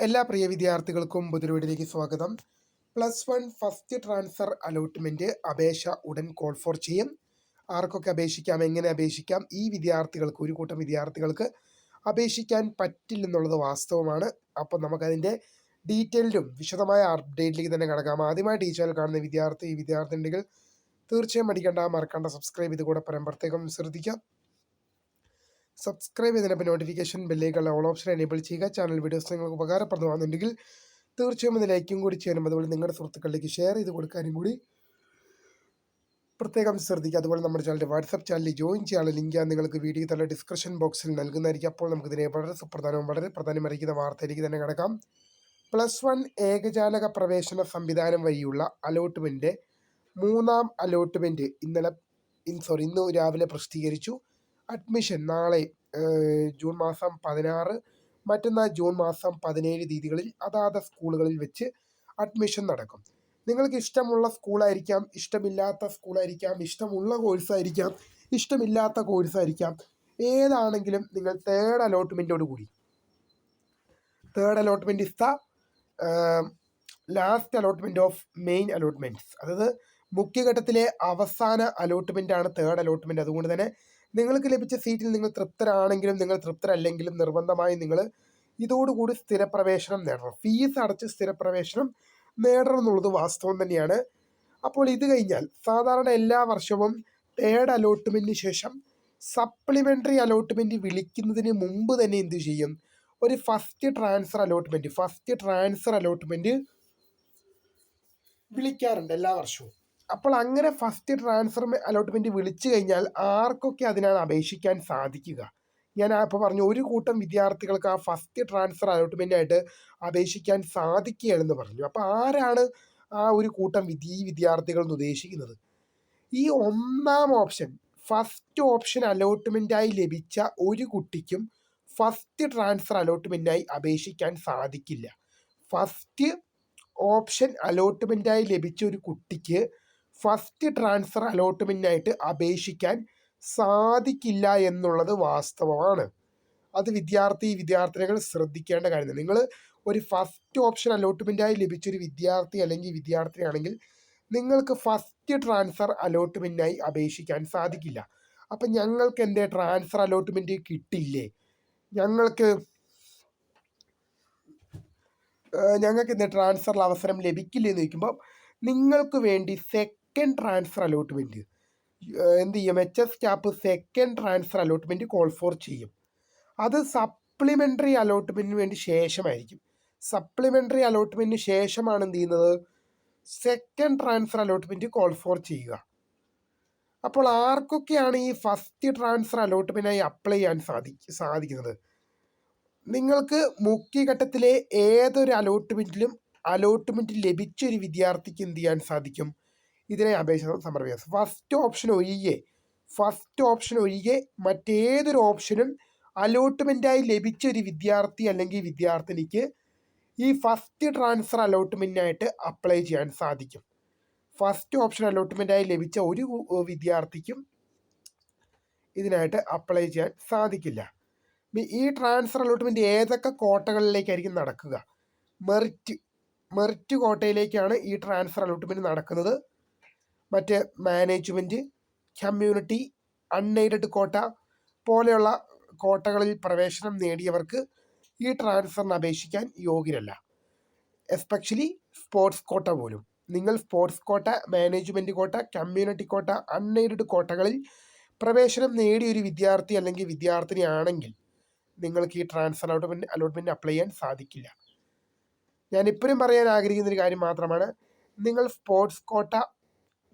എല്ലാ പ്രിയ വിദ്യാർത്ഥികൾക്കും പുതിയൊരുവിടിലേക്ക് സ്വാഗതം. +1 ഫസ്റ്റ് ട്രാൻസ്ഫർ അലോട്ട്മെൻറ്റ് അപേക്ഷ ഉടൻ കോൾ ഫോർ ചെയ്യും. ആർക്കൊക്കെ അപേക്ഷിക്കാം, എങ്ങനെ അപേക്ഷിക്കാം? ഈ വിദ്യാർത്ഥികൾക്ക്, ഒരു കൂട്ടം വിദ്യാർത്ഥികൾക്ക് അപേക്ഷിക്കാൻ പറ്റില്ലെന്നുള്ളത് വാസ്തവമാണ്. അപ്പം നമുക്കതിൻ്റെ ഡീറ്റെയിൽഡും വിശദമായ അപ്ഡേറ്റിലേക്ക് തന്നെ കിടക്കാം. ആദ്യമായിട്ട് ഈ ചാനൽ കാണുന്ന വിദ്യാർത്ഥി ഉണ്ടെങ്കിൽ തീർച്ചയായും മറക്കണ്ട സബ്സ്ക്രൈബ് ചെയ്ത് കൂടെ പ്രത്യേകം ശ്രദ്ധിക്കാം. സബ്സ്ക്രൈബ് ചെയ്തതിനപ്പോൾ നോട്ടിഫിക്കേഷൻ ബെല്ലേക്കുള്ള ഓൾ ഓപ്ഷൻ എനേബിൾ ചെയ്യുക. ചാനൽ വീഡിയോസ് നിങ്ങൾക്ക് ഉപകാരപ്രദമാകുന്നുണ്ടെങ്കിൽ തീർച്ചയായും ഒന്ന് ലൈക്കും കൂടി ചെയ്യണം. അതുപോലെ നിങ്ങളുടെ സുഹൃത്തുക്കളിലേക്ക് ഷെയർ ചെയ്ത് കൊടുക്കാനും കൂടി പ്രത്യേകം ശ്രദ്ധിക്കുക. അതുപോലെ നമ്മുടെ ചാനലിൻ്റെ വാട്സപ്പ് ചാനലിൽ ജോയിൻ ചെയ്യാനുള്ള ലിങ്ക് നിങ്ങൾക്ക് വീഡിയോ തന്നെ ഡിസ്ക്രിപ്ഷൻ ബോക്സിൽ നൽകുന്നതായിരിക്കും. അപ്പോൾ നമുക്കിതിനെ വളരെ പ്രാധാന്യമറിയിക്കുന്ന വാർത്തയിലേക്ക് തന്നെ കിടക്കാം. +1 ഏകജാലക പ്രവേശന സംവിധാനം വഴിയുള്ള അലോട്ട്മെൻറ്റ് മൂന്നാം അലോട്ട്മെൻറ്റ് ഇന്ന് രാവിലെ പ്രസിദ്ധീകരിച്ചു. അഡ്മിഷൻ നാളെ ജൂൺ മാസം 16, മറ്റന്നാൾ ജൂൺ മാസം 17 തീയതികളിൽ അതാത് സ്കൂളുകളിൽ വെച്ച് അഡ്മിഷൻ നടക്കും. നിങ്ങൾക്ക് ഇഷ്ടമുള്ള സ്കൂളായിരിക്കാം, ഇഷ്ടമില്ലാത്ത സ്കൂളായിരിക്കാം, ഇഷ്ടമുള്ള കോഴ്സായിരിക്കാം, ഇഷ്ടമില്ലാത്ത കോഴ്സായിരിക്കാം, ഏതാണെങ്കിലും നിങ്ങൾ തേർഡ് അലോട്ട്മെൻറ്റോട് കൂടി, third allotment is the last allotment of main allotments. അതായത് മുഖ്യഘട്ടത്തിലെ അവസാന അലോട്ട്മെൻറ്റാണ് തേർഡ് അലോട്ട്മെൻറ്റ്. അതുകൊണ്ട് തന്നെ നിങ്ങൾക്ക് ലഭിച്ച സീറ്റിൽ നിങ്ങൾ തൃപ്തരാണെങ്കിലും നിങ്ങൾ തൃപ്തരല്ലെങ്കിലും നിർബന്ധമായി നിങ്ങൾ ഇതോടുകൂടി സ്ഥിരപ്രവേശനം നേടണം. ഫീസ് അടച്ച് സ്ഥിരപ്രവേശനം നേടണം എന്നുള്ളത് വാസ്തവം തന്നെയാണ്. അപ്പോൾ ഇത് കഴിഞ്ഞാൽ സാധാരണ എല്ലാ വർഷവും തേർഡ് അലോട്ട്മെൻറ്റിന് ശേഷം സപ്ലിമെൻ്ററി അലോട്ട്മെൻറ്റ് വിളിക്കുന്നതിന് മുമ്പ് തന്നെ എന്ത് ചെയ്യും? ഒരു ഫസ്റ്റ് ട്രാൻസ്ഫർ അലോട്ട്മെൻറ്റ് വിളിക്കാറുണ്ട് എല്ലാ വർഷവും. അപ്പോൾ അങ്ങനെ ഫസ്റ്റ് ട്രാൻസ്ഫർ അലോട്ട്മെൻറ്റ് വിളിച്ചു കഴിഞ്ഞാൽ ആർക്കൊക്കെ അതിനാണ് അപേക്ഷിക്കാൻ സാധിക്കുക? ഞാൻ ഇപ്പോൾ പറഞ്ഞു, ഒരു കൂട്ടം വിദ്യാർത്ഥികൾക്ക് ആ ഫസ്റ്റ് ട്രാൻസ്ഫർ അലോട്ട്മെൻറ്റായിട്ട് അപേക്ഷിക്കാൻ സാധിക്കുകയാണെന്ന് പറഞ്ഞു. അപ്പോൾ ആരാണ് ആ ഒരു കൂട്ടം വിദ്യാർത്ഥികൾ എന്ന് ഉദ്ദേശിക്കുന്നത്? ഈ ഒന്നാം ഓപ്ഷൻ, ഫസ്റ്റ് ഓപ്ഷൻ അലോട്ട്മെൻറ്റായി ലഭിച്ച ഒരു കുട്ടിക്കും ഫസ്റ്റ് ട്രാൻസ്ഫർ അലോട്ട്മെൻറ്റായി അപേക്ഷിക്കാൻ സാധിക്കില്ല. ഫസ്റ്റ് ഓപ്ഷൻ അലോട്ട്മെൻറ്റായി ലഭിച്ച ഒരു കുട്ടിക്ക് ഫസ്റ്റ് ട്രാൻസ്ഫർ അലോട്ട്മെൻറ്റിനായിട്ട് അപേക്ഷിക്കാൻ സാധിക്കില്ല എന്നുള്ളത് വാസ്തവമാണ്. അത് വിദ്യാർത്ഥിനികൾ ശ്രദ്ധിക്കേണ്ട കാര്യമാണ്. നിങ്ങൾ ഒരു ഫസ്റ്റ് ഓപ്ഷൻ അലോട്ട്മെൻറ്റായി ലഭിച്ചൊരു വിദ്യാർത്ഥി അല്ലെങ്കിൽ വിദ്യാർത്ഥിനിയാണെങ്കിൽ നിങ്ങൾക്ക് ഫസ്റ്റ് ട്രാൻസ്ഫർ അലോട്ട്മെൻറ്റിനായി അപേക്ഷിക്കാൻ സാധിക്കില്ല. അപ്പം ഞങ്ങൾക്ക് എൻ്റെ ട്രാൻസ്ഫർ അലോട്ട്മെൻറ്റ് കിട്ടില്ലേ, ഞങ്ങൾക്ക് എൻ്റെ ട്രാൻസ്ഫറിൽ അവസരം ലഭിക്കില്ലേ എന്ന് ചോദിക്കുമ്പോൾ നിങ്ങൾക്ക് വേണ്ടി സെക്കൻഡ് ട്രാൻസ്ഫർ അലോട്ട്മെൻറ്റ് എന്ത് ചെയ്യും? HS staff second transfer allotment call for ചെയ്യും. അത് സപ്ലിമെൻ്ററി അലോട്ട്മെൻറ്റിന് വേണ്ടി ശേഷമായിരിക്കും. സപ്ലിമെൻ്ററി അലോട്ട്മെൻറ്റിന് ശേഷമാണ് എന്ത് ചെയ്യുന്നത്? Second transfer allotment call for ചെയ്യുക. അപ്പോൾ ആർക്കൊക്കെയാണ് ഈ ഫസ്റ്റ് ട്രാൻസ്ഫർ അലോട്ട്മെൻറ്റിനായി അപ്ലൈ ചെയ്യാൻ സാധിക്കുന്നത്? നിങ്ങൾക്ക് മുഖ്യഘട്ടത്തിലെ ഏതൊരു അലോട്ട്മെൻറ്റ് ലഭിച്ചൊരു വിദ്യാർത്ഥിക്ക് എന്ത് ചെയ്യാൻ സാധിക്കും? ഇതിനെ അപേക്ഷ സമർപ്പിക്കാം. ഫസ്റ്റ് ഓപ്ഷൻ ഒഴികെ മറ്റേതൊരു ഓപ്ഷനും അലോട്ട്മെൻറ്റായി ലഭിച്ചൊരു വിദ്യാർത്ഥി അല്ലെങ്കിൽ വിദ്യാർത്ഥിനിക്ക് ഈ ഫസ്റ്റ് ട്രാൻസ്ഫർ അലോട്ട്മെൻറ്റിനായിട്ട് അപ്ലൈ ചെയ്യാൻ സാധിക്കും. ഫസ്റ്റ് ഓപ്ഷൻ അലോട്ട്മെൻറ്റായി ലഭിച്ച ഒരു വിദ്യാർത്ഥിക്കും ഇതിനായിട്ട് അപ്ലൈ ചെയ്യാൻ സാധിക്കില്ല. ഈ ട്രാൻസ്ഫർ അലോട്ട്മെൻറ്റ് ഏതൊക്കെ കോട്ടകളിലേക്കായിരിക്കും നടക്കുക? മെറിറ്റ് കോട്ടയിലേക്കാണ് ഈ ട്രാൻസ്ഫർ അലോട്ട്മെൻറ്റ് നടക്കുന്നത്. മറ്റ് മാനേജ്മെൻറ്റ്, കമ്മ്യൂണിറ്റി, അൺഎയ്ഡഡ് കോട്ട പോലെയുള്ള കോട്ടകളിൽ പ്രവേശനം നേടിയവർക്ക് ഈ ട്രാൻസ്ഫറിന് അപേക്ഷിക്കാൻ യോഗ്യരല്ല. എസ്പെഷ്യലി സ്പോർട്സ് കോട്ട പോലും. നിങ്ങൾ സ്പോർട്സ് കോട്ട, മാനേജ്മെൻറ്റ് കോട്ട, കമ്മ്യൂണിറ്റി കോട്ട, അൺഎയ്ഡഡ് കോട്ടകളിൽ പ്രവേശനം നേടിയൊരു വിദ്യാർത്ഥി അല്ലെങ്കിൽ വിദ്യാർത്ഥിനി ആണെങ്കിൽ നിങ്ങൾക്ക് ഈ ട്രാൻസ്ഫർ അലോട്ട്മെൻറ്റ് അപ്ലൈ ചെയ്യാൻ സാധിക്കില്ല. ഞാൻ ഇപ്പോഴും പറയാൻ ആഗ്രഹിക്കുന്നൊരു കാര്യം മാത്രമാണ്, നിങ്ങൾ sports quota,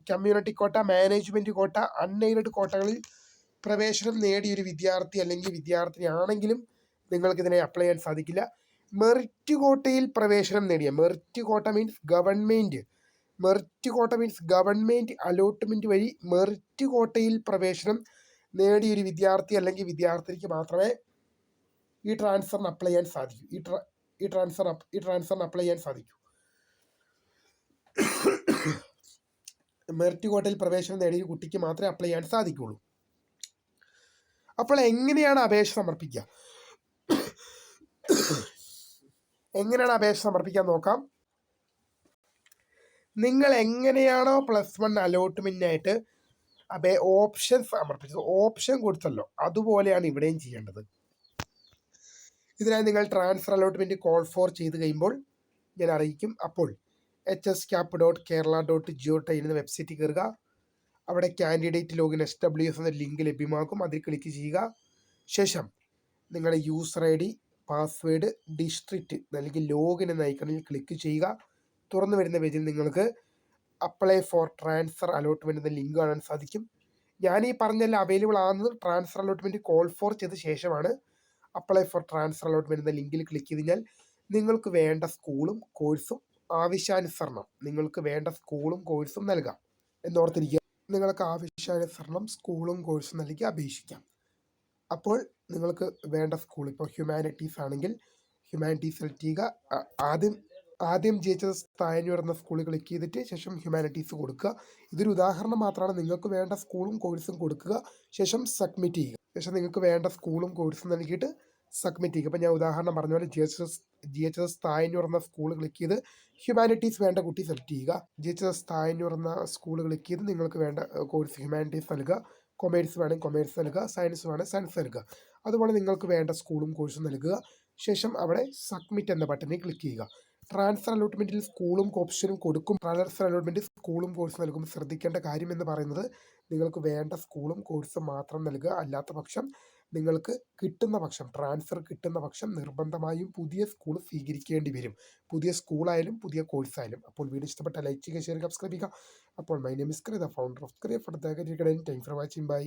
community quota, management കോട്ട, അൺഎയ്ഡഡ് കോട്ടകളിൽ പ്രവേശനം നേടിയൊരു വിദ്യാർത്ഥി അല്ലെങ്കിൽ വിദ്യാർത്ഥിനി ആണെങ്കിലും നിങ്ങൾക്കിതിനെ അപ്ലൈ ചെയ്യാൻ സാധിക്കില്ല. മെറിറ്റ് കോട്ടയിൽ പ്രവേശനം നേടിയ, മെറിറ്റ് കോട്ട മീൻസ് ഗവൺമെൻറ് അലോട്ട്മെൻറ്റ് വഴി മെറിറ്റ് കോട്ടയിൽ പ്രവേശനം നേടിയൊരു വിദ്യാർത്ഥി അല്ലെങ്കിൽ വിദ്യാർത്ഥിനിക്ക് മാത്രമേ ഈ ട്രാൻസ്ഫറിന് അപ്ലൈ ചെയ്യാൻ സാധിക്കൂ. ഈ ട്രാൻസ്ഫറിന് അപ്ലൈ ചെയ്യാൻ സാധിക്കൂ. മെറിറ്റ് കോട്ടയിൽ പ്രവേശനം നേടിയ കുട്ടിക്ക് മാത്രമേ അപ്ലൈ ചെയ്യാൻ സാധിക്കുകയുള്ളൂ. അപ്പോൾ എങ്ങനെയാണ് അപേക്ഷ സമർപ്പിക്കുക? എങ്ങനെയാണ് അപേക്ഷ സമർപ്പിക്കാൻ നോക്കാം. നിങ്ങൾ എങ്ങനെയാണോ +1 അലോട്ട്മെൻറ്റിനായിട്ട് ഓപ്ഷൻ സമർപ്പിച്ചത്, ഓപ്ഷൻ കൊടുത്തല്ലോ, അതുപോലെയാണ് ഇവിടെയും ചെയ്യേണ്ടത്. ഇതിനായി നിങ്ങൾ ട്രാൻസ്ഫർ അലോട്ട്മെൻറ്റ് കോൾ ഫോർ ചെയ്ത് കഴിയുമ്പോൾ ഞാൻ അറിയിക്കും. അപ്പോൾ hscap.kerala.go.in എന്ന വെബ്സൈറ്റിൽ കയറുക. അവിടെ കാൻഡിഡേറ്റ് ലോഗിൻ SWS എന്ന ലിങ്ക് ലഭ്യമാകും. അതിൽ ക്ലിക്ക് ചെയ്യുക. ശേഷം നിങ്ങളുടെ യൂസർ ID, പാസ്വേഡ്, ഡിസ്ട്രിക്റ്റ് നൽകി ലോഗിൻ എന്ന ഐക്കണിൽ ക്ലിക്ക് ചെയ്യുക. തുറന്നു വരുന്ന പേജിൽ നിങ്ങൾക്ക് അപ്ലൈ ഫോർ ട്രാൻസ്ഫർ അലോട്ട്മെൻറ്റ് എന്ന ലിങ്ക് കാണാൻ സാധിക്കും. ഞാൻ ഈ പറഞ്ഞെല്ലാം അവൈലബിൾ ആകുന്നത് ട്രാൻസ്ഫർ അലോട്ട്മെൻറ്റ് കോൾ ഫോർ ചെയ്ത ശേഷമാണ്. അപ്ലൈ ഫോർ ട്രാൻസ്ഫർ അലോട്ട്മെൻറ്റ് എന്ന ലിങ്കിൽ ക്ലിക്ക് ചെയ്ത് കഴിഞ്ഞാൽ നിങ്ങൾക്ക് വേണ്ട സ്കൂളും കോഴ്സും ആവശ്യാനുസരണം നിങ്ങൾക്ക് വേണ്ട സ്കൂളും കോഴ്സും നൽകാം എന്നോർത്തിരിക്കുക. നിങ്ങൾക്ക് ആവശ്യാനുസരണം സ്കൂളും കോഴ്സും നൽകി അപേക്ഷിക്കാം. അപ്പോൾ നിങ്ങൾക്ക് വേണ്ട സ്കൂൾ, ഇപ്പോൾ ഹ്യൂമാനിറ്റീസ് ആണെങ്കിൽ ഹ്യൂമാനിറ്റീസ് സെലക്ട് ചെയ്യുക. ആദ്യം GHS തായന്നൂർ എന്ന സ്കൂളിൽ ക്ലിക്ക് ചെയ്തിട്ട് ശേഷം ഹ്യൂമാനിറ്റീസ് കൊടുക്കുക. ഇതൊരു ഉദാഹരണം മാത്രമാണ്. നിങ്ങൾക്ക് വേണ്ട സ്കൂളും കോഴ്സും കൊടുക്കുക, ശേഷം സബ്മിറ്റ് ചെയ്യുക. ശേഷം നിങ്ങൾക്ക് വേണ്ട സ്കൂളും കോഴ്സും നൽകിയിട്ട് സബ്മിറ്റ് ചെയ്യുക. അപ്പോൾ ഞാൻ ഉദാഹരണം പറഞ്ഞ പോലെ GHS തായന്നൂർ എന്ന സ്കൂൾ ക്ലിക്ക് ചെയ്ത് ഹ്യൂമാനിറ്റീസ് വേണ്ട കുട്ടി സെലക്ട് ചെയ്യുക. GHS തായന്നൂർ എന്ന സ്കൂൾ ക്ലിക്ക് ചെയ്ത് നിങ്ങൾക്ക് വേണ്ട കോഴ്സ് ഹ്യൂമാനിറ്റീസ് നൽകുക. കൊമേഴ്സ് വേണമെങ്കിൽ കൊമേഴ്സ് നൽകുക, സയൻസ് വേണമെങ്കിൽ സയൻസ് നൽകുക. അതുപോലെ നിങ്ങൾക്ക് വേണ്ട സ്കൂളും കോഴ്സും നൽകുക. ശേഷം അവിടെ സബ്മിറ്റ് എന്ന ബട്ടണിൽ ക്ലിക്ക് ചെയ്യുക. ട്രാൻസ്ഫർ അലോട്ട്മെൻറ്റിൽ സ്കൂളും ഓപ്ഷനും കൊടുക്കും. ട്രാൻസ്ഫർ അലോട്ട്മെൻറ്റ് സ്കൂളും കോഴ്സും നൽകുമ്പോൾ ശ്രദ്ധിക്കേണ്ട കാര്യം എന്ന് പറയുന്നത് നിങ്ങൾക്ക് വേണ്ട സ്കൂളും കോഴ്സും മാത്രം നൽകുക. അല്ലാത്ത പക്ഷം നിങ്ങൾക്ക് ട്രാൻസ്ഫർ കിട്ടുന്ന പക്ഷം നിർബന്ധമായും പുതിയ സ്കൂൾ സ്വീകരിക്കേണ്ടി വരും. പുതിയ സ്കൂളായാലും പുതിയ കോഴ്സായാലും. അപ്പോൾ വീഡിയോ ഇഷ്ടപ്പെട്ട ലൈക്ക് ചെയ്യുക, ഷെയർ ചെയ്യുക, സബ്സ്ക്രൈബ് ചെയ്യുക. അപ്പോൾ my name is Kriya, the founder of Kriya for the academic academy. Thanks for watching. By.